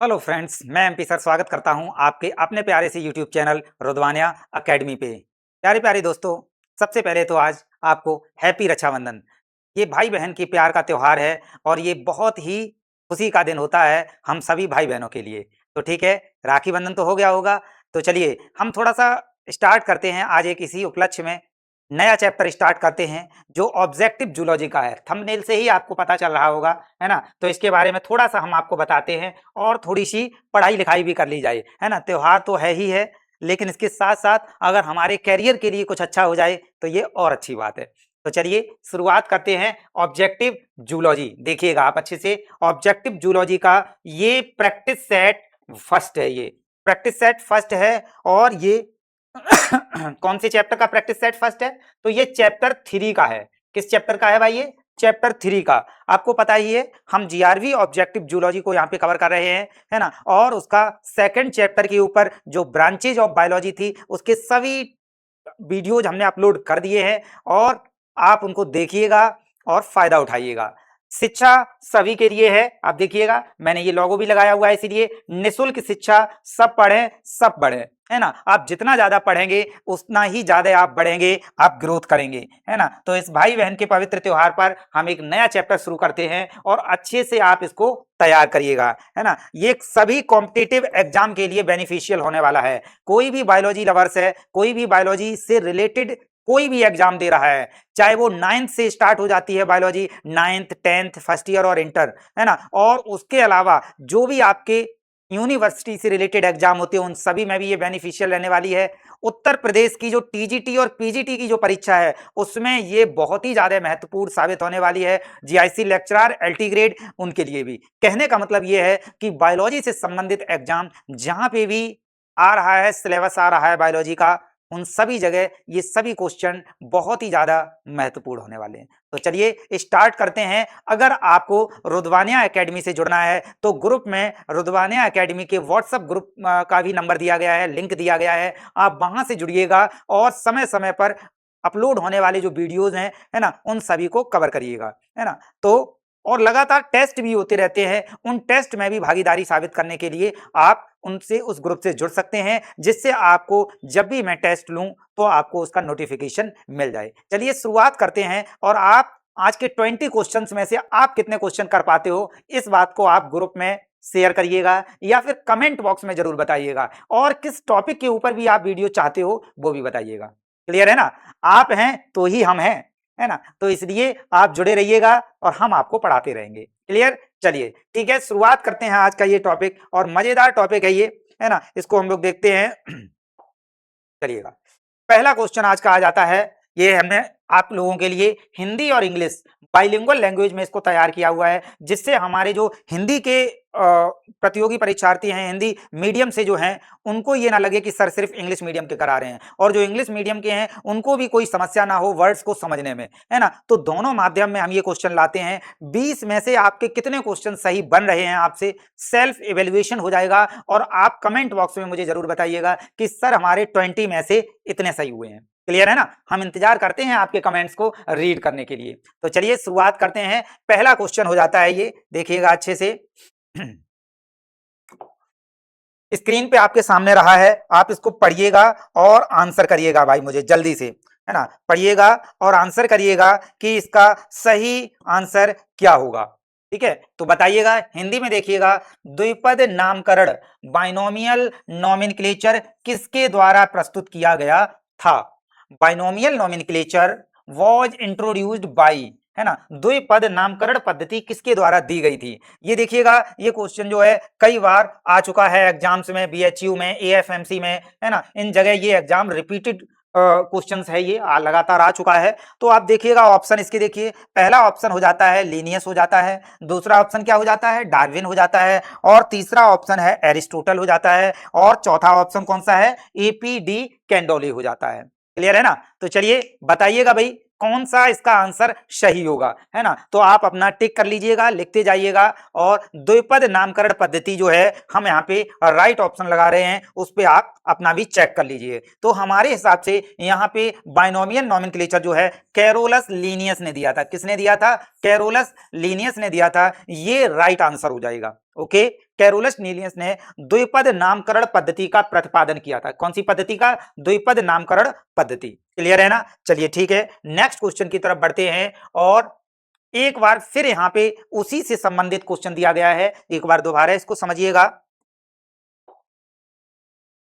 Hello friends, मैं MP sir स्वागत करता हूं आपके अपने प्यारे से यूट्यूब चैनल रुदवानिया एकेडमी पे। प्यारे प्यारे दोस्तों, सबसे पहले तो आज आपको हैप्पी रक्षाबंधन। ये भाई बहन के प्यार का त्योहार है और ये बहुत ही खुशी का दिन होता है हम सभी भाई बहनों के लिए। तो ठीक है, राखी बंधन तो हो गया होगा, तो चलिए हम थोड़ा सा स्टार्ट करते हैं। आज एक इसी उपलक्ष्य में नया चैप्टर स्टार्ट करते हैं जो ऑब्जेक्टिव जूलॉजी का है। थंबनेल से ही आपको पता चल रहा होगा, है ना। तो इसके बारे में थोड़ा सा हम आपको बताते हैं और थोड़ी सी पढ़ाई लिखाई भी कर ली जाए, है ना। त्योहार तो है ही है, लेकिन इसके साथ साथ अगर हमारे करियर के लिए कुछ अच्छा हो जाए तो ये और अच्छी बात है। तो चलिए शुरुआत करते हैं ऑब्जेक्टिव जूलॉजी। देखिएगा आप अच्छे से, ऑब्जेक्टिव जूलॉजी का ये प्रैक्टिस सेट फर्स्ट है। ये प्रैक्टिस सेट फर्स्ट है और ये कौन से चैप्टर का प्रैक्टिस सेट फर्स्ट है? तो ये चैप्टर 3 का है। किस चैप्टर का है भाई? ये चैप्टर 3 का। आपको पता ही है हम जीआरवी ऑब्जेक्टिव जूलॉजी को यहाँ पे कवर कर रहे हैं, है ना। और उसका सेकंड चैप्टर के ऊपर जो ब्रांचेज ऑफ बायोलॉजी थी उसके सभी वीडियोज हमने अपलोड कर दिए हैं और आप उनको देखिएगा और फायदा उठाइएगा। शिक्षा सभी के लिए है। आप देखिएगा मैंने ये लोगो भी लगाया हुआ है, इसीलिए निःशुल्क शिक्षा, सब पढ़ें सब बढ़ें, है ना। आप जितना ज्यादा पढ़ेंगे उतना ही ज्यादा आप बढ़ेंगे, आप ग्रोथ करेंगे, है ना। तो इस भाई बहन के पवित्र त्योहार पर हम एक नया चैप्टर शुरू करते हैं और अच्छे से आप इसको तैयार करिएगा, है ना। ये सभी कॉम्पिटिटिव एग्जाम के लिए बेनिफिशियल होने वाला है। कोई भी बायोलॉजी लवर्स है, कोई भी बायोलॉजी से रिलेटेड कोई भी एग्जाम दे रहा है, चाहे वो 9th से स्टार्ट हो जाती है biology, 9th 10th first year और इंटर, है ना। और उसके अलावा जो भी आपके यूनिवर्सिटी से रिलेटेड एग्जाम होते हैं उन सभी में भी ये बेनिफिशियल रहने वाली है। उत्तर प्रदेश की जो टीजीटी और पीजीटी की जो परीक्षा है उसमें ये बहुत ही ज्यादा महत्वपूर्ण साबित होने वाली है। जीआईसी लेक्चरर, एलटी ग्रेड, उनके लिए भी। कहने का मतलब ये है कि बायोलॉजी से संबंधित एग्जाम जहां पे भी आ रहा है, सिलेबस आ रहा है बायोलॉजी का, उन सभी जगह ये सभी क्वेश्चन बहुत ही ज्यादा महत्वपूर्ण होने वाले हैं। तो चलिए स्टार्ट करते हैं। अगर आपको रुदवानिया एकेडमी से जुड़ना है तो ग्रुप में रुदवानिया एकेडमी के व्हाट्सएप ग्रुप का भी नंबर दिया गया है, लिंक दिया गया है। आप वहां से जुड़िएगा और समय समय पर अपलोड होने वाले जो वीडियोज हैं, है ना, उन सभी को कवर करिएगा, है ना। तो और लगातार टेस्ट भी होते रहते हैं, उन टेस्ट में भी भागीदारी साबित करने के लिए आप उनसे, उस ग्रुप से जुड़ सकते हैं, जिससे आपको जब भी मैं टेस्ट लूं तो आपको उसका नोटिफिकेशन मिल जाए। चलिए शुरुआत करते हैं और आप आज के 20 क्वेश्चंस में से आप कितने क्वेश्चन कर पाते हो इस बात को आप ग्रुप में शेयर करिएगा या फिर कमेंट बॉक्स में जरूर बताइएगा। और किस टॉपिक के ऊपर भी आप वीडियो चाहते हो वो भी बताइएगा। क्लियर है ना? आप हैं तो ही हम हैं, है ना। तो इसलिए आप जुड़े रहिएगा और हम आपको पढ़ाते रहेंगे। क्लियर? चलिए ठीक है, शुरुआत करते हैं आज का ये टॉपिक और मजेदार टॉपिक है ये, है ना। इसको हम लोग देखते हैं। चलिएगा, पहला क्वेश्चन आज का आ जाता है। ये हमने आप लोगों के लिए हिंदी और इंग्लिश बाइलिंगुअल लैंग्वेज में इसको तैयार किया हुआ है, जिससे हमारे जो हिंदी के प्रतियोगी परीक्षार्थी हैं, हिंदी मीडियम से जो हैं, उनको ये ना लगे कि सर सिर्फ इंग्लिश मीडियम के करा रहे हैं, और जो इंग्लिश मीडियम के हैं उनको भी कोई समस्या ना हो वर्ड्स को समझने में, है ना। तो दोनों माध्यम में हम ये क्वेश्चन लाते हैं। 20 में से आपके कितने क्वेश्चन सही बन रहे हैं, आपसे सेल्फ इवेल्युएशन हो जाएगा और आप कमेंट बॉक्स में मुझे जरूर बताइएगा कि सर हमारे 20 में से इतने सही हुए हैं। क्लियर है ना? हम इंतजार करते हैं आपके कमेंट्स को रीड करने के लिए। तो चलिए शुरुआत करते हैं। पहला क्वेश्चन हो जाता है, ये देखिएगा अच्छे से। स्क्रीन पे आपके सामने रहा है, आप इसको पढ़िएगा और आंसर करिएगा भाई मुझे जल्दी से, है ना। पढ़िएगा और आंसर करिएगा कि इसका सही आंसर क्या होगा। ठीक है, तो बताइएगा। हिंदी में देखिएगा, द्विपद नामकरण बाइनोमियल नोमेनक्लेचर किसके द्वारा प्रस्तुत किया गया था? Binomial nomenclature was introduced by, है ना। द्विपद नामकरण पद्धति किसके द्वारा दी गई थी? ये देखिएगा, ये क्वेश्चन जो है कई बार आ चुका है एग्जाम्स में, बीएचयू में, एएफएमसी में, है ना। इन जगह ये एग्जाम रिपीटेड क्वेश्चंस है, ये लगातार आ चुका है। तो आप देखिएगा ऑप्शन इसके, देखिए पहला ऑप्शन हो जाता है लीनियस हो जाता है, दूसरा ऑप्शन क्या हो जाता है? डार्विन हो जाता है, और तीसरा ऑप्शन है एरिस्टोटल हो जाता है, और चौथा ऑप्शन कौन सा है? एपीडी कैंडोली हो जाता है। क्लियर है ना? तो चलिए बताइएगा भाई कौन सा इसका आंसर सही होगा, है ना। तो आप अपना टिक कर लीजिएगा, लिखते जाइएगा, और द्विपद नामकरण पद्धति जो है हम यहाँ पे राइट ऑप्शन लगा रहे हैं, उस पे आप अपना भी चेक कर लीजिए। तो हमारे हिसाब से यहाँ पे बाइनोमियल नोमेनक्लेचर जो है कैरोलस लीनियस ने दिया था। किसने दिया था? कैरोलस लीनियस ने दिया था। ये राइट आंसर हो जाएगा। ओके, कैरोलस लीनियस ने द्विपद नामकरण पद्धति का प्रतिपादन किया था। कौन सी पद्धति का? द्विपद नामकरण पद्धति। क्लियर है ना? चलिए ठीक है, नेक्स्ट क्वेश्चन की तरफ बढ़ते हैं और एक बार फिर यहां पे उसी से संबंधित क्वेश्चन दिया गया है, एक बार दोबारा इसको समझिएगा।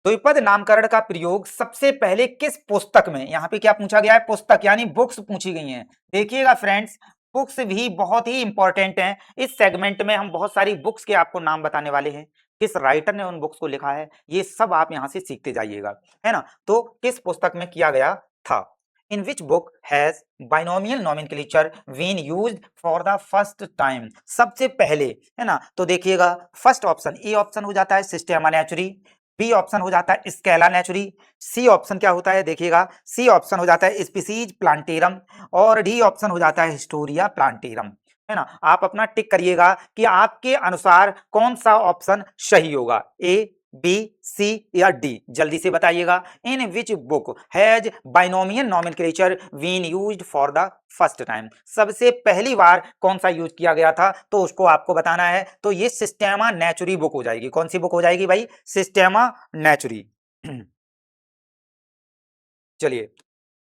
द्विपद नामकरण का प्रयोग सबसे पहले किस पुस्तक में, यहां पे क्या पूछा गया है? पुस्तक, यानी बुक्स पूछी गई हैं। देखिएगा फ्रेंड्स, बुक्स भी बहुत ही इंपॉर्टेंट हैं। इस सेगमेंट में हम बहुत सारी बुक्स के आपको नाम बताने वाले हैं, किस राइटर ने उन बुक्स को लिखा है, ये सब आप यहां से सीखते जाइएगा, है ना? तो किस पुस्तक में किया गया था? In which book has binomial nomenclature been used for the first time? सबसे पहले, है ना? तो देखिएगा, फर्स्ट ऑप्शन, ए ऑप्शन हो जाता है सिस्टेमा नेचुरी, बी ऑप्शन हो जाता है स्केला नेचुरी, सी ऑप्शन क्या होता है? देखिएगा, सी ऑप्शन हो जाता है स्पीसीज प्लांटेरम, और डी ऑप्शन हो जाता है हिस्टोरिया प्लांटेरम, है ना? आप अपना टिक करिएगा कि आपके अनुसार कौन सा ऑप्शन सही होगा, ए, बी, सी या डी, जल्दी से बताइएगा। In which book has binomial nomenclature been used for the first time? सबसे पहली बार कौन सा यूज किया गया था, तो उसको आपको बताना है। तो ये सिस्टेमा नेचुरी बुक हो जाएगी। कौन सी बुक हो जाएगी भाई? सिस्टेमा नेचुरी। चलिए,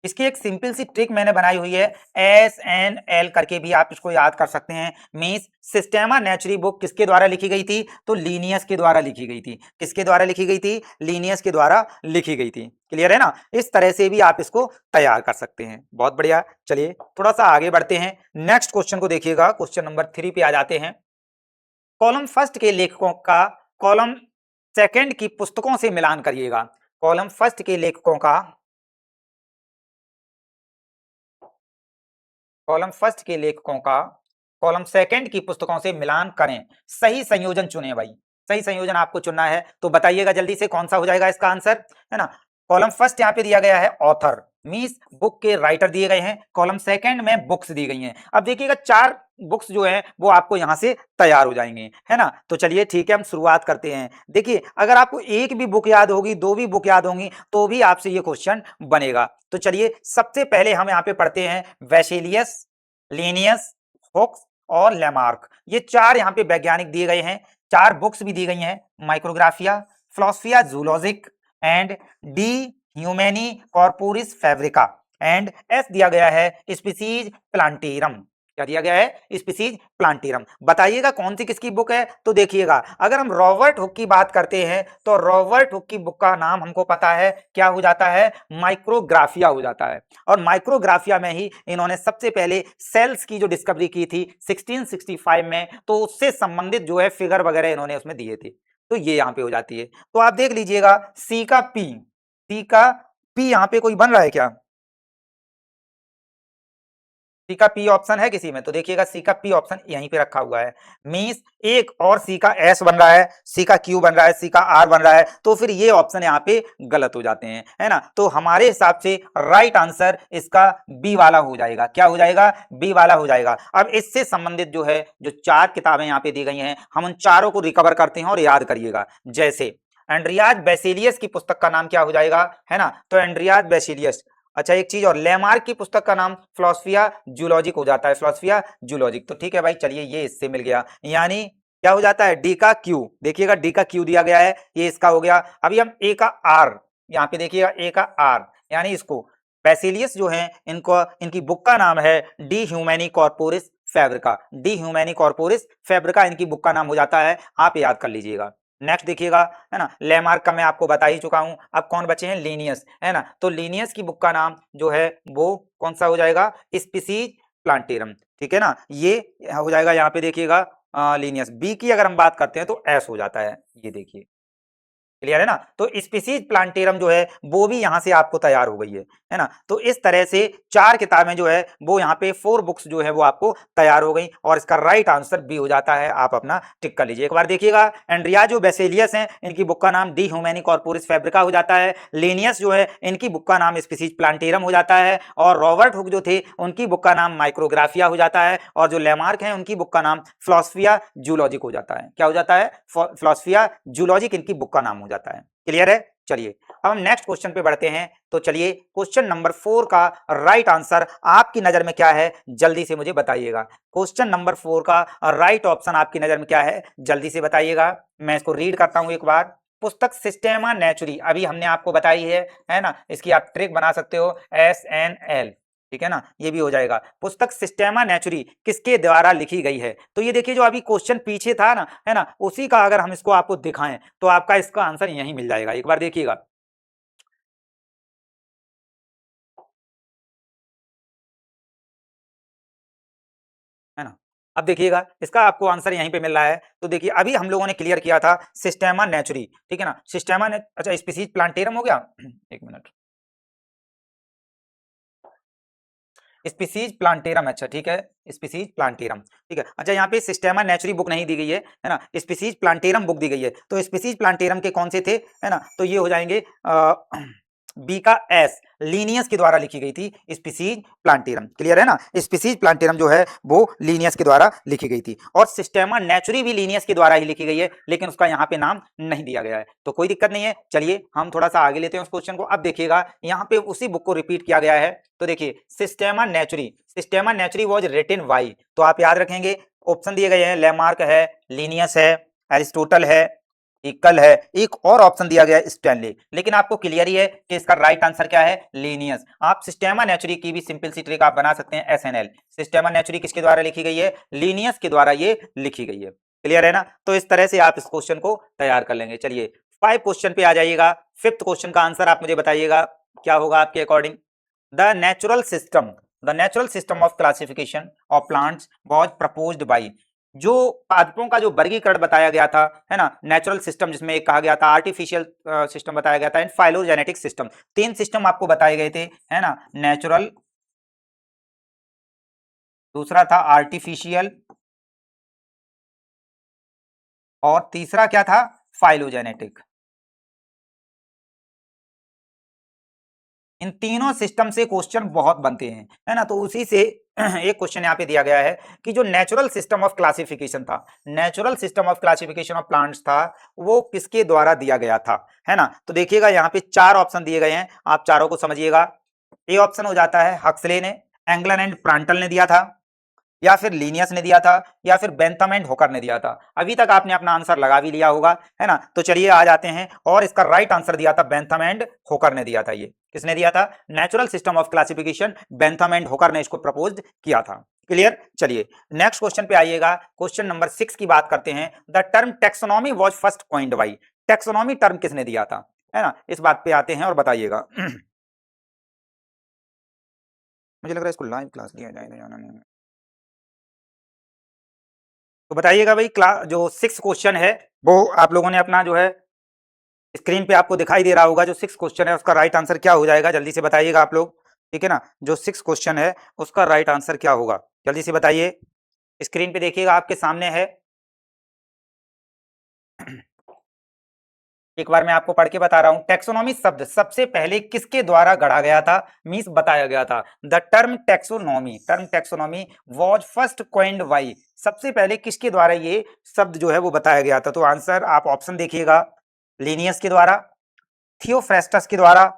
इसकी एक सिंपल सी ट्रिक मैंने बनाई हुई है, SNL करके भी आप इसको याद कर सकते हैं। मींस सिस्टेमा नेचुरी बुक किसके द्वारा लिखी गई थी? तो लीनियस के द्वारा लिखी गई थी। किसके द्वारा लिखी गई थी? लीनियस के द्वारा लिखी गई थी। क्लियर है ना? इस तरह से भी आप इसको तैयार कर सकते हैं। बहुत बढ़िया। चलिए थोड़ा सा आगे बढ़ते हैं, नेक्स्ट क्वेश्चन को देखिएगा। क्वेश्चन नंबर 3 पे आ जाते हैं। कॉलम फर्स्ट के लेखकों का कॉलम सेकंड की पुस्तकों से मिलान करिएगा। कॉलम फर्स्ट के लेखकों का कॉलम फर्स्ट के लेखकों का कॉलम सेकंड की पुस्तकों से मिलान करें। सही संयोजन चुने भाई, सही संयोजन आपको चुनना है। तो बताइएगा जल्दी से कौन सा हो जाएगा इसका आंसर, है ना? कॉलम फर्स्ट यहाँ पे दिया गया है ऑथर, मींस बुक के राइटर दिए गए हैं। कॉलम सेकंड में बुक्स दी गई हैं। अब देखिएगा 4 बुक्स जो है वो आपको यहाँ से तैयार हो जाएंगे, है ना? तो चलिए ठीक है, हम शुरुआत करते हैं। देखिए, अगर आपको एक भी बुक याद होगी, 2 भी बुक याद होंगी, तो भी आपसे ये क्वेश्चन बनेगा। तो चलिए सबसे पहले हम यहाँ पे पढ़ते हैं वेसेलियस, लीनियस, हुक्स और लेमार्क। ये 4 यहाँ पे वैज्ञानिक दिए गए हैं। 4 बुक्स भी दी गई हैं, Micrographia, Philosophie Zoologique and De Humani Corporis Fabrica, and S दिया गया है स्पीसीज प्लांटेरम। क्या दिया गया है? Species Plantarum. बताइएगा कौन सी किसकी बुक है? तो देखिएगा, अगर हम रॉबर्ट हुक की बात करते हैं तो रॉबर्ट हुक की बुक का नाम हमको पता है, क्या हो जाता है? माइक्रोग्राफिया हो जाता है। और माइक्रोग्राफिया में ही इन्होंने सबसे पहले सेल्स की जो डिस्कवरी की थी 1665 में, तो उससे संबंधित जो है फिगर वगैरह इन्होंने उसमें दिए थे। तो ये यहाँ पे हो जाती है। तो आप देख लीजिएगा, सी का पी यहाँ पे कोई बन रहा है क्या? सी का पी ऑप्शन है किसी में? तो देखिएगा सी का पी ऑप्शन यहीं पे रखा हुआ है। मींस एक और सी का एस बन रहा है, सी का क्यू बन रहा है, सी का आर बन रहा है, तो फिर ये ऑप्शन यहाँ पे गलत हो जाते हैं, है ना? तो हमारे हिसाब से राइट आंसर इसका बी वाला हो जाएगा। क्या हो जाएगा? बी वाला हो जाएगा। अब इससे संबंधित जो है, जो 4 किताबें यहाँ पे दी गई हैं, हम उन चारों को रिकवर करते हैं और याद करिएगा। जैसे एंड्रियाज बेसिलियस की पुस्तक का नाम क्या हो जाएगा, है ना? तो एंड्रियाज बेसिलियस। अच्छा, एक चीज और, लेमार्क की पुस्तक का नाम फिलोसफिया जूलॉजिक हो जाता है, फिलोसफिया जूलॉजिक। तो ठीक है भाई, चलिए ये इससे मिल गया, यानी क्या हो जाता है? डी का क्यू। देखिएगा डी का क्यू दिया गया है, ये इसका हो गया। अभी हम ए का आर, यहाँ पे देखिएगा ए का आर, यानी इसको बेसिलियस जो है, इनको इनकी बुक का नाम है D Humani Corporis फैब्रिका। D Humani Corporis फैब्रिका इनकी बुक का नाम हो जाता है, आप याद कर लीजिएगा। नेक्स्ट देखिएगा, है ना, लेमार्क का मैं आपको बता ही चुका हूं। अब कौन बचे हैं? लीनियस, है ना? तो लीनियस की बुक का नाम जो है वो कौन सा हो जाएगा? Species plantarum. ठीक है ना? ये हो जाएगा यहाँ पे देखिएगा लीनियस। बी की अगर हम बात करते हैं तो एस हो जाता है, ये देखिए। क्लियर है ना? तो स्पीसीज प्लांटेरम जो है वो भी यहाँ से आपको तैयार हो गई है ना? तो इस तरह से 4 किताबें जो है वो यहाँ पे 4 बुक्स जो है वो आपको तैयार हो गई, और इसका राइट आंसर बी हो जाता है। आप अपना टिक कर लीजिए। एक बार देखिएगा, एंड्रियाजो बेसिलियस हैं, इनकी बुक का नाम डी ह्यूमेनी कॉर्पोरिस फैब्रिका हो जाता है। लीनियस जो है, इनकी बुक का नाम स्पीसीज प्लांटेरम हो जाता है। और रॉबर्ट हुक जो थे, उनकी बुक का नाम माइक्रोग्राफिया हो जाता है। और जो लेमार्क है, उनकी बुक का नाम फिलोसफिया जूलॉजिक हो जाता है। क्या हो जाता है? फिलोसफिया जूलॉजिक इनकी बुक का नाम हो जाता है। क्लियर है? चलिए अब हम नेक्स्ट क्वेश्चन पे बढ़ते हैं। तो चलिए क्वेश्चन नंबर 4 का राइट आंसर आपकी नजर में क्या है, जल्दी से मुझे बताइएगा। क्वेश्चन नंबर 4 का राइट ऑप्शन आपकी नजर में क्या है, जल्दी से बताइएगा। मैं इसको रीड करता हूं एक बार। पुस्तक सिस्टेमा नेचुरी अभी हमने आपको बताई है ना, इसकी आप ट्रिक बना सकते हो SNL, ठीक है ना, ये भी हो जाएगा। पुस्तक सिस्टेमा नेचुरी किसके द्वारा लिखी गई है, तो ये देखिए जो अभी क्वेश्चन पीछे था ना, है ना, उसी का अगर हम इसको आपको दिखाएं तो आपका इसका आंसर यही मिल जाएगा। एक बार देखिएगा, है ना। अब देखिएगा इसका आपको आंसर यहीं पे मिल रहा है। तो देखिए अभी हम लोगों ने क्लियर किया था सिस्टेमा नेचुरी, ठीक है ना, सिस्टेमा ने, अच्छा स्पीसीज प्लांटेरम हो गया एक मिनट, स्पीसीज प्लांटेरम, अच्छा ठीक है, स्पीसीज प्लांटेरम, ठीक है। अच्छा यहाँ पे सिस्टेमा नेचुरी बुक नहीं दी गई है ना, स्पीसीज प्लांटेरम बुक दी गई है। तो स्पीसीज प्लांटेरम के कौन से थे, है ना, तो ये हो जाएंगे बी का एस, लीनियस के द्वारा लिखी गई थी स्पीसीज प्लांटेरम, क्लियर है ना। स्पीसीज प्लांटेरम जो है वो लीनियस के द्वारा लिखी गई थी, और सिस्टेमा नेचुरी भी लीनियस के द्वारा ही लिखी गई है, लेकिन उसका यहाँ पे नाम नहीं दिया गया है, तो कोई दिक्कत नहीं है। चलिए हम थोड़ा सा आगे लेते हैं उस क्वेश्चन को। अब देखिएगा यहाँ पे उसी बुक को रिपीट किया गया है। तो देखिए सिस्टेमा नेचुरी वॉज रिटन बाई, तो आप याद रखेंगे ऑप्शन दिए गए हैं, लेमार्क है, लीनियस है, एरिस्टोटल है, इक्कल है, एक और ऑप्शन दिया गया है स्टैनली, लेकिन आपको क्लियर ही है कि इसका राइट आंसर क्या है, लीनियस। आप सिस्टेमा नेचुरी की भी सिंपल सी ट्रिक आप बना सकते हैं SNL। सिस्टेमा नेचुरी किसके द्वारा लिखी गई है, लीनियस के द्वारा ये लिखी गई है, क्लियर है ना। तो इस तरह से आप इस क्वेश्चन को तैयार कर लेंगे। चलिए 5 क्वेश्चन पे आ जाइएगा। 5th क्वेश्चन का आंसर आप मुझे बताइएगा क्या होगा आपके according. The natural system of classification of plants was proposed by, जो पादपों का जो वर्गीकरण बताया गया था, है ना, नेचुरल सिस्टम जिसमें एक कहा गया था, आर्टिफिशियल सिस्टम बताया गया था, एंड फाइलोजेनेटिक सिस्टम, 3 सिस्टम आपको बताए गए थे, है ना, नेचुरल, दूसरा था आर्टिफिशियल, और तीसरा क्या था, फाइलोजेनेटिक। इन तीनों सिस्टम से क्वेश्चन बहुत बनते हैं, है ना, तो उसी से एक क्वेश्चन यहाँ पे दिया गया है कि जो नेचुरल सिस्टम ऑफ क्लासिफिकेशन था, natural system of classification of plants था, वो किसके द्वारा दिया गया था, है ना। तो देखिएगा यहाँ पे 4 ऑप्शन दिए गए हैं, आप चारों को समझिएगा। ए ऑप्शन हो जाता है हक्सले ने, एंगलन एंड प्रांटल ने दिया था, या फिर लीनियस ने दिया था, या फिर बेंथम एंड होकर ने दिया था। अभी तक आपने अपना आंसर लगा भी लिया होगा, है ना। तो चलिए आ जाते हैं, और इसका राइट आंसर दिया था बेंथम एंड होकर ने दिया था। ये किसने दिया था, natural system of classification Bentham and होकर ने इसको प्रपोज किया था, क्लियर। चलिए नेक्स्ट क्वेश्चन पे आइएगा। क्वेश्चन नंबर 6 की बात करते हैं। The term taxonomy was first coined bye, taxonomy term किसने दिया था, है ना, इस बात पे आते हैं और बताइएगा। मुझे लग रहा है इसको लाइव क्लास लिया जाएगा, जाना नहीं, तो बताइएगा भाई। क्लास जो 6 क्वेश्चन है वो आप लोगों ने अपना जो है स्क्रीन पे आपको दिखाई दे रहा होगा, जो 6 क्वेश्चन है उसका राइट आंसर क्या हो जाएगा, जल्दी से बताइएगा आप लोग, ठीक है ना। जो 6 क्वेश्चन है उसका राइट आंसर क्या होगा, जल्दी से बताइए। स्क्रीन पे देखिएगा आपके सामने है। एक बार मैं आपको पढ़ के बता रहा हूं। टेक्सोनॉमी शब्द सबसे पहले किसके द्वारा गढ़ा गया था, मींस बताया गया था। The term taxonomy was first coined bye, सबसे पहले किसके द्वारा ये शब्द जो है वो बताया गया था। तो आंसर आप ऑप्शन देखिएगा, लिनियस के द्वारा, थियोफ्रेस्टस के द्वारा,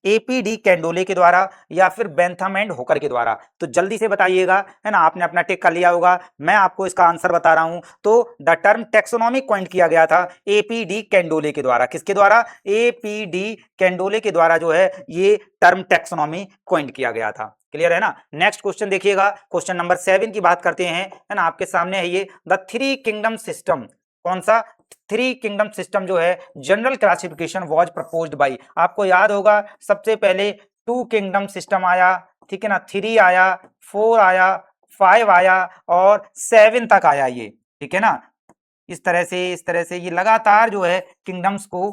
एपीडी कैंडोले के द्वारा, या फिर बेंथम एंड होकर के द्वारा। तो जल्दी से बताइएगा, है ना, आपने अपना टिक कर लिया होगा। मैं आपको इसका आंसर बता रहा हूं। तो द टर्म टेक्सोनॉमी कॉइंट किया गया था एपीडी कैंडोले के द्वारा, किसके द्वारा, एपीडी कैंडोले के द्वारा जो है ये टर्म टेक्सोनॉमी कॉइंट किया गया था, क्लियर है ना। नेक्स्ट क्वेश्चन देखिएगा, क्वेश्चन नंबर 7 की बात करते हैं, है ना, आपके सामने है ये। द थ्री किंगडम सिस्टम, कौन सा, 3 किंगडम सिस्टम जो है general classification was proposed by, आपको याद होगा सबसे पहले 2 किंगडम सिस्टम आया, ठीक है ना, 3 आया, 4 आया, 5 आया, और 7 तक आया ये, ठीक है ना। इस तरह से ये लगातार जो है किंगडम्स को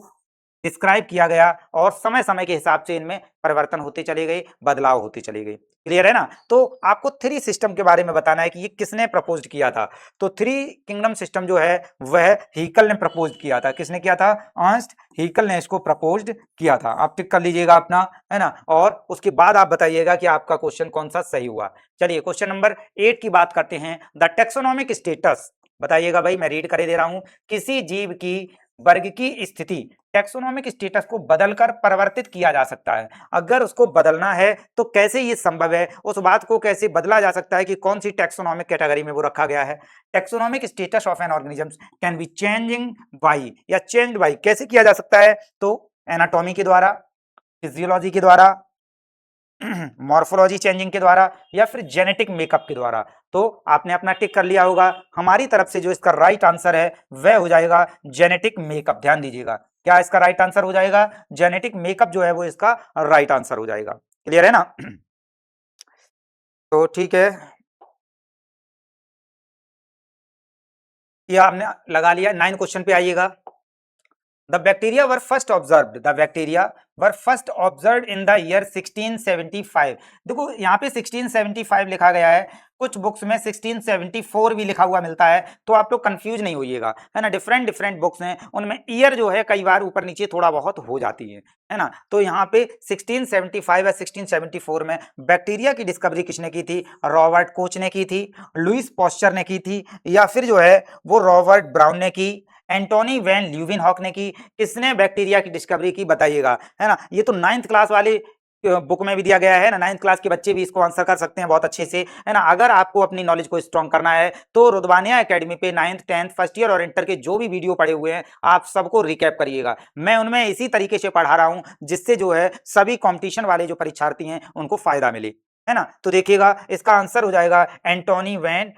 डिस्क्राइब किया गया, और समय समय के हिसाब से इनमें परिवर्तन होते चले गए, बदलाव होते चले गए, क्लियर है ना। तो आपको 3 सिस्टम के बारे में बताना है कि ये किसने प्रपोज किया था। तो 3 किंगडम सिस्टम जो है वह हीकल ने प्रपोज किया था। किसने किया था, अर्नस्ट हीकल ने इसको प्रपोज किया था। आप टिक कर लीजिएगा अपना, है ना, और उसके बाद आप बताइएगा कि आपका क्वेश्चन कौन सा सही हुआ। चलिए क्वेश्चन नंबर 8 की बात करते हैं। द टेक्सोनोमिक स्टेटस, बताइएगा भाई, मैं रीड करे दे रहा हूं। किसी जीव की वर्ग की स्थिति, टैक्सोनॉमिक स्टेटस को बदलकर परिवर्तित किया जा सकता है। अगर उसको बदलना है तो कैसे ये संभव है, उस बात को कैसे बदला जा सकता है कि कौन सी टैक्सोनॉमिक कैटेगरी में वो रखा गया है। Taxonomic status of an organism can be changing by या चेंज्ड बाई, कैसे किया जा सकता है, तो एनाटॉमी के द्वारा, फिजियोलॉजी के द्वारा, मॉर्फोलॉजी चेंजिंग के द्वारा, या फिर जेनेटिक मेकअप के द्वारा। तो आपने अपना टिक कर लिया होगा। हमारी तरफ से जो इसका राइट आंसर है वह हो जाएगा जेनेटिक मेकअप। ध्यान दीजिएगा, क्या इसका राइट आंसर हो जाएगा, जेनेटिक मेकअप जो है वो इसका राइट आंसर हो जाएगा। क्लियर है ना? तो ठीक है, ये आपने लगा लिया। 9 क्वेश्चन पे आइएगा। The bacteria were first observed. The bacteria were first observed in the year 1675. देखो यहाँ पे 1675 लिखा गया है, कुछ बुक्स में 1674 भी लिखा हुआ मिलता है, तो आप लोग कंफ्यूज नहीं होइएगा, है ना। डिफरेंट डिफरेंट बुक्स हैं, उनमें ईयर जो है कई बार ऊपर नीचे थोड़ा बहुत हो जाती है ना। तो यहाँ पे 1675 या 1674 में बैक्टीरिया की डिस्कवरी किसने की थी? रॉबर्ट कोच ने की थी, लुइस पॉस्चर ने की थी, या फिर जो है वो रॉबर्ट ब्राउन ने की, एंटोनी वैन ल्यूवेनहॉक ने की। किसने बैक्टीरिया की डिस्कवरी की, बताइएगा, है ना। ये तो 9th क्लास वाले बुक में भी दिया गया है ना, 9th क्लास के बच्चे भी इसको आंसर कर सकते हैं बहुत अच्छे से, है ना। अगर आपको अपनी नॉलेज को स्ट्रॉन्ग करना है तो रुद्वानिया एकेडमी पे 9th 10th फर्स्ट ईयर और इंटर के जो भी वीडियो पड़े हुए हैं आप सबको रिकैप करिएगा। मैं उनमें इसी तरीके से पढ़ा रहा हूं जिससे जो है सभी कॉम्पिटिशन वाले जो परीक्षार्थी हैं उनको फायदा मिले, है ना। तो देखिएगा इसका आंसर हो जाएगा एंटोनी वैन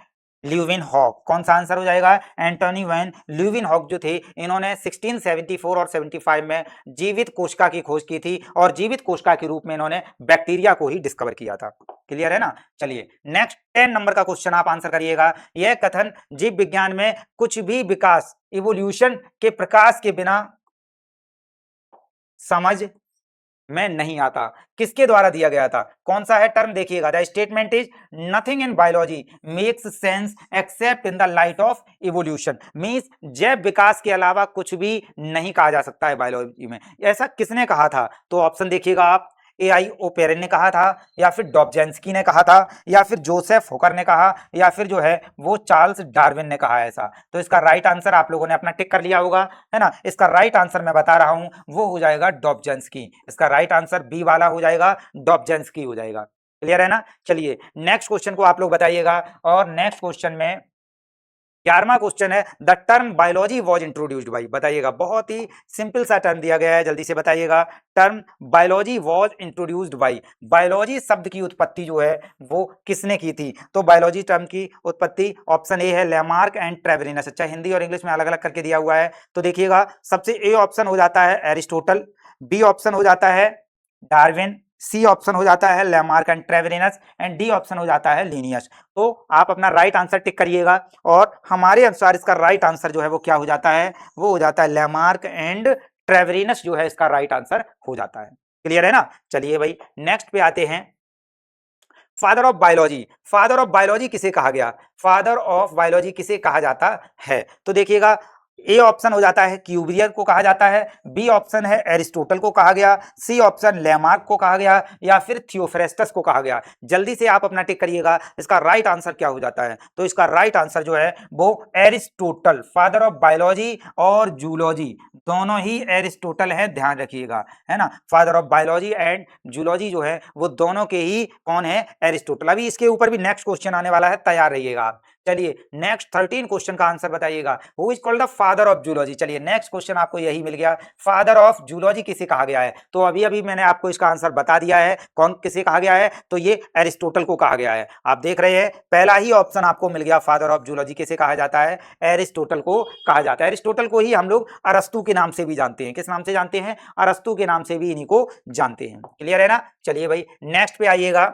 ल्यूवेनहॉक। कौन सा आंसर हो जाएगा? एंटोनी वैन ल्यूवेनहॉक जो थे इन्होंने 1674 और 75 में जीवित कोशिका की खोज की थी और जीवित कोशिका के रूप में इन्होंने बैक्टीरिया को ही डिस्कवर किया था। क्लियर है ना? चलिए नेक्स्ट 10 नंबर का क्वेश्चन आप आंसर करिएगा। यह कथन जीव विज्ञान में कुछ भी विकास इवोल्यूशन के प्रकाश के बिना समझ में नहीं आता, किसके द्वारा दिया गया था? कौन सा है टर्म? देखिएगा, the statement is nothing in biology makes sense accept in the light of evolution. Means जैव विकास के अलावा कुछ भी नहीं कहा जा सकता है बायोलॉजी में। ऐसा किसने कहा था? तो ऑप्शन देखिएगा आप, AI ओपेरन ने कहा था, या फिर डॉब्जेंस्की ने कहा था, या फिर जोसेफ हुकर ने कहा, या फिर जो है वो चार्ल्स डार्विन ने कहा ऐसा। तो इसका राइट आंसर आप लोगों ने अपना टिक कर लिया होगा, है ना। इसका राइट आंसर मैं बता रहा हूं वो हो जाएगा डॉब्जेंस्की। इसका राइट आंसर बी वाला हो जाएगा, डॉब्जेंस्की हो जाएगा। क्लियर है ना? चलिए नेक्स्ट क्वेश्चन को आप लोग बताइएगा। और नेक्स्ट क्वेश्चन में 11वां क्वेश्चन है, the term biology was introduced by. बताइएगा, बहुत ही सिंपल सा टर्म दिया गया है, जल्दी से बताइएगा। Term biology was introduced by, biology शब्द की उत्पत्ति जो है वो किसने की थी? तो बायोलॉजी टर्म की उत्पत्ति ऑप्शन ए है लैमार्क एंड ट्रेवेलिनस। अच्छा, हिंदी और इंग्लिश में अलग अलग करके दिया हुआ है। तो देखिएगा, सबसे ए ऑप्शन हो जाता है एरिस्टोटल, बी ऑप्शन हो जाता है डार्विन, सी ऑप्शन हो जाता है Lamarck and Treviranus, and D option हो जाता है लिनियस। तो आप अपना राइट आंसर टिक करिएगा और हमारे अनुसार इसका राइट आंसर जो है वो क्या हो जाता है? वो हो जाता है लैमार्क एंड ट्रेवेलिनस जो है इसका राइट आंसर हो जाता है। क्लियर है ना? चलिए भाई नेक्स्ट पे आते हैं। Father of biology, father of biology किसे कहा गया? फादर ऑफ बायोलॉजी किसे कहा जाता है? तो देखिएगा, ए ऑप्शन हो जाता है क्यूबियर को कहा जाता है, बी ऑप्शन है एरिस्टोटल को कहा गया, सी ऑप्शन लैमार्क को कहा गया, या फिर थियोफ्रेस्टस को कहा गया। जल्दी से आप अपना टिक करिएगा, इसका राइट आंसर क्या हो जाता है? तो इसका राइट आंसर जो है वो एरिस्टोटल, फादर ऑफ बायोलॉजी और जूलॉजी दोनों ही एरिस्टोटल है, ध्यान रखिएगा, है ना। Father of biology and zoology जो है वो दोनों के ही कौन है? एरिस्टोटल। अभी इसके ऊपर भी नेक्स्ट क्वेश्चन आने वाला है, तैयार रहिएगा आप। चलिए नेक्स्ट 13 क्वेश्चन का आंसर बताइएगा। Who is called the father of zoology? चलिए नेक्स्ट क्वेश्चन आपको यही मिल गया, फादर ऑफ जूलॉजी किसे कहा गया है? तो अभी अभी मैंने आपको इसका आंसर बता दिया है, कौन किसे कहा गया है? तो ये एरिस्टोटल को कहा गया है। आप देख रहे हैं पहला ही ऑप्शन आपको मिल गया, फादर ऑफ जूलॉजी किसे कहा जाता है? एरिस्टोटल को कहा जाता है। एरिस्टोटल को ही हम लोग अरस्तु के नाम से भी जानते हैं। किस नाम से जानते हैं? अरस्तु के नाम से भी इन्हीं को जानते हैं। क्लियर है ना? चलिए भाई नेक्स्ट पे आइएगा।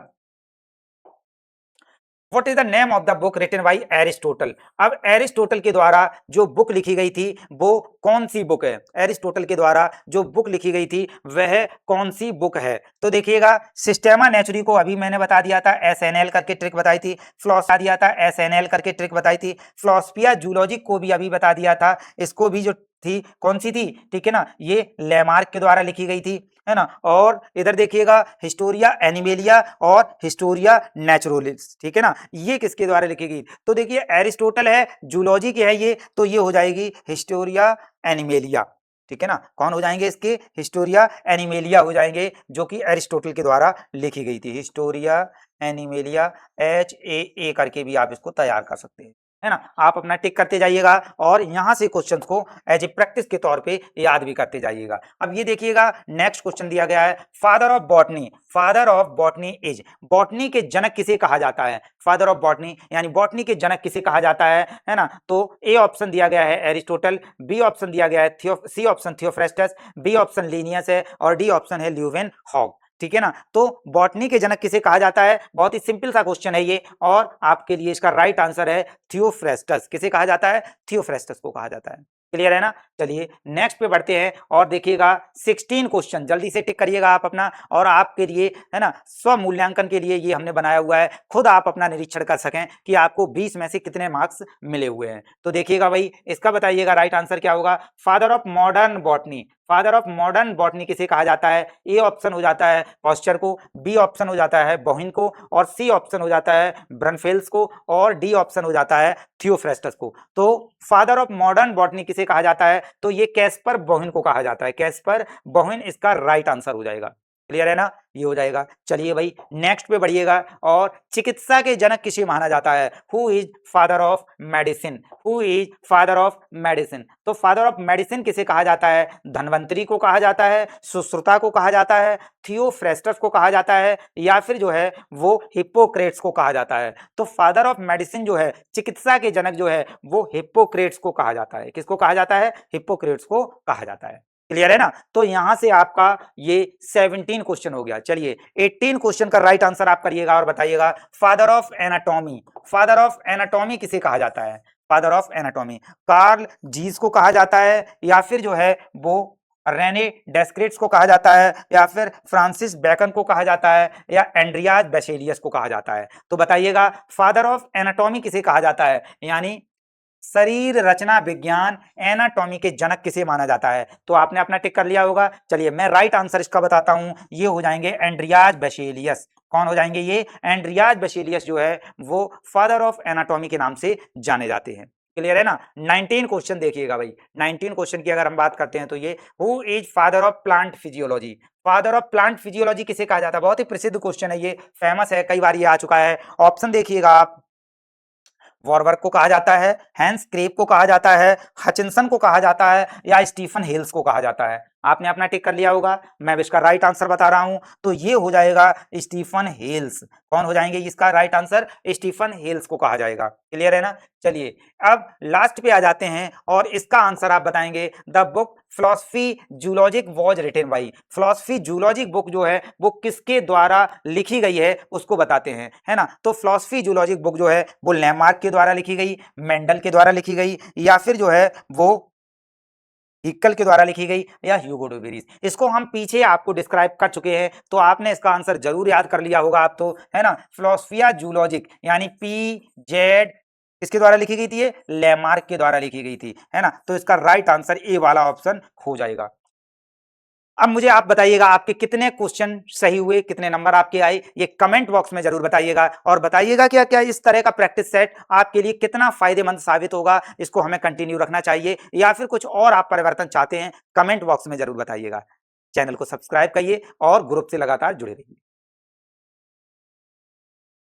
What is the name of the book written by Aristotle? अब एरिस्टोटल के द्वारा जो बुक लिखी गई थी वो कौन सी बुक है? एरिस्टोटल के द्वारा जो बुक लिखी गई थी वह कौन सी बुक है? तो देखिएगा, सिस्टेमा नेचुरी को अभी मैंने बता दिया था, SNL करके ट्रिक बताई थी, फिलोसफी दिया था, SNL करके ट्रिक बताई थी, फिलोसफिया जूलॉजी को भी अभी बता दिया था, इसको भी जो थी कौन सी थी? ठीक है ना, ये लैमार्क के द्वारा लिखी गई थी। है ना। और इधर देखिएगा हिस्टोरिया एनिमेलिया और हिस्टोरिया नेचुरलिस, ठीक है ना, ये किसके द्वारा लिखी गई? तो देखिए एरिस्टोटल है, जूलॉजी की है ये, तो ये हो जाएगी हिस्टोरिया एनिमेलिया, ठीक है ना। कौन हो जाएंगे इसके? हिस्टोरिया एनिमेलिया हो जाएंगे, जो कि एरिस्टोटल के द्वारा लिखी गई थी। हिस्टोरिया एनिमेलिया, HAA करके भी आप इसको तैयार कर सकते हैं, है ना। आप अपना टिक करते जाइएगा और यहां से क्वेश्चन को एज ए प्रैक्टिस के तौर पे याद भी करते जाइएगा। अब ये देखिएगा नेक्स्ट क्वेश्चन दिया गया है, father of botany, father of botany is, botany के जनक किसे कहा जाता है? फादर ऑफ बॉटनी यानी बॉटनी के जनक किसे कहा जाता है ना। तो ए ऑप्शन दिया गया है एरिस्टोटल, बी ऑप्शन दिया गया है C option Theophrastus, B option Linnaeus है और डी ऑप्शन है ल्यूवेनहॉग, ठीक है ना। तो बॉटनी के जनक किसे कहा जाता है? बहुत ही सिंपल सा क्वेश्चन है ये, और आपके लिए इसका राइट आंसर है थियोफ्रेस्टस। किसे कहा जाता है? थियोफ्रेस्टस को कहा जाता है। क्लियर है ना। चलिए नेक्स्ट पे बढ़ते हैं और देखिएगा 16 क्वेश्चन, जल्दी से टिक करिएगा आप अपना, और आपके लिए है ना स्व मूल्यांकन के लिए ये हमने बनाया हुआ है, खुद आप अपना निरीक्षण कर सकें कि आपको 20 में से कितने मार्क्स मिले हुए हैं। तो देखिएगा भाई, इसका बताइएगा राइट आंसर क्या होगा। Father of modern botany, father of modern botany किसे कहा जाता है? ए ऑप्शन हो जाता है पॉस्चर को, बी ऑप्शन हो जाता है बोहिन को, और सी ऑप्शन हो जाता है ब्रनफेल्स को, और डी ऑप्शन हो जाता है थियोफ्रेस्टस को। तो फादर ऑफ मॉडर्न बॉटनी किसे कहा जाता है? तो ये कैस्पर बोहिन को कहा जाता है, कैस्पर बोहिन इसका राइट आंसर हो जाएगा। क्लियर है ना, ये हो जाएगा। चलिए भाई नेक्स्ट पे बढ़िएगा, और चिकित्सा के जनक किसे माना जाता है? Who is father of medicine, who is father of medicine. तो फादर ऑफ मेडिसिन किसे कहा जाता है? धन्वंतरी को कहा जाता है, सुश्रुता को कहा जाता है, थियोफ्रेस्टस को कहा जाता है, या फिर जो है वो हिप्पोक्रेट्स को कहा जाता है। तो फादर ऑफ मेडिसिन जो है, चिकित्सा के जनक जो है, वो हिप्पोक्रेट्स को कहा जाता है। किसको कहा जाता है? हिप्पोक्रेट्स को कहा जाता है। क्लियर है ना। तो यहां से आपका ये 17 क्वेश्चन हो गया। चलिए 18 क्वेश्चन का राइट आंसर आप करिएगा और बताइएगा, father of anatomy, father of anatomy किसे कहा जाता है? फादर ऑफ एनाटॉमी कार्ल जीस को कहा जाता है, या फिर जो है वो रेने डेस्क्रिप्स को कहा जाता है, या फिर फ्रांसिस बेकन को कहा जाता है, या एंड्रियाज बेसेलियस को कहा जाता है। तो बताइएगा फादर ऑफ एनाटॉमी किसे कहा जाता है, यानी शरीर रचना विज्ञान एनाटॉमी के जनक किसे माना जाता है? तो आपने अपना टिक कर लिया होगा। चलिए मैं राइट आंसर इसका बताता हूं, ये हो जाएंगे एंड्रियाज बेसेलियस। कौन हो जाएंगे ये? एंड्रियाज बेसेलियस जो है वो फादर ऑफ एनाटॉमी के नाम से जाने जाते हैं। क्लियर है ना। 19 क्वेश्चन देखिएगा भाई, 19 क्वेश्चन की अगर हम बात करते हैं तो ये, who is father of plant physiology, father of plant physiology किसे कहा जाता है? बहुत ही प्रसिद्ध क्वेश्चन है ये, फेमस है, कई बार ये आ चुका है। ऑप्शन देखिएगा आप, वॉरवर्क को कहा जाता है, हैंस क्रेप को कहा जाता है, हचिंसन को कहा जाता है, या स्टीफन हेल्स को कहा जाता है। आपने अपना टिक कर लिया होगा, मैं इसका राइट आंसर बता रहा हूं, तो ये हो जाएगा स्टीफन हेल्स। कौन हो जाएंगे इसका राइट आंसर? स्टीफन हेल्स को कहा जाएगा। क्लियर है ना। चलिए अब लास्ट पे आ जाते हैं और इसका आंसर आप बताएंगे। The book Philosophie Zoologique was written by, Philosophie Zoologique book जो है वो किसके द्वारा लिखी गई है उसको बताते हैं, है ना। तो फिलोसफी जूलॉजिक बुक जो है वो लैमार्क के द्वारा लिखी गई, मेंडल के द्वारा लिखी गई, या फिर जो है वो हिक्कल के द्वारा लिखी गई, या ह्यूगो डुबेरिस। इसको हम पीछे आपको डिस्क्राइब कर चुके हैं, तो आपने इसका आंसर जरूर याद कर लिया होगा आप तो, है ना। फिलोसफिया जूलॉजिक यानी PZ किसके द्वारा लिखी गई थी? ये लैमार्क के द्वारा लिखी गई थी, है ना। तो इसका राइट आंसर ए वाला ऑप्शन हो जाएगा। अब मुझे आप बताइएगा आपके कितने क्वेश्चन सही हुए, कितने नंबर आपके आए, ये कमेंट बॉक्स में जरूर बताइएगा, और बताइएगा क्या क्या इस तरह का प्रैक्टिस सेट आपके लिए कितना फायदेमंद साबित होगा, इसको हमें कंटिन्यू रखना चाहिए या फिर कुछ और आप परिवर्तन चाहते हैं, कमेंट बॉक्स में जरूर बताइएगा। चैनल को सब्सक्राइब करिए और ग्रुप से लगातार जुड़े रहिए।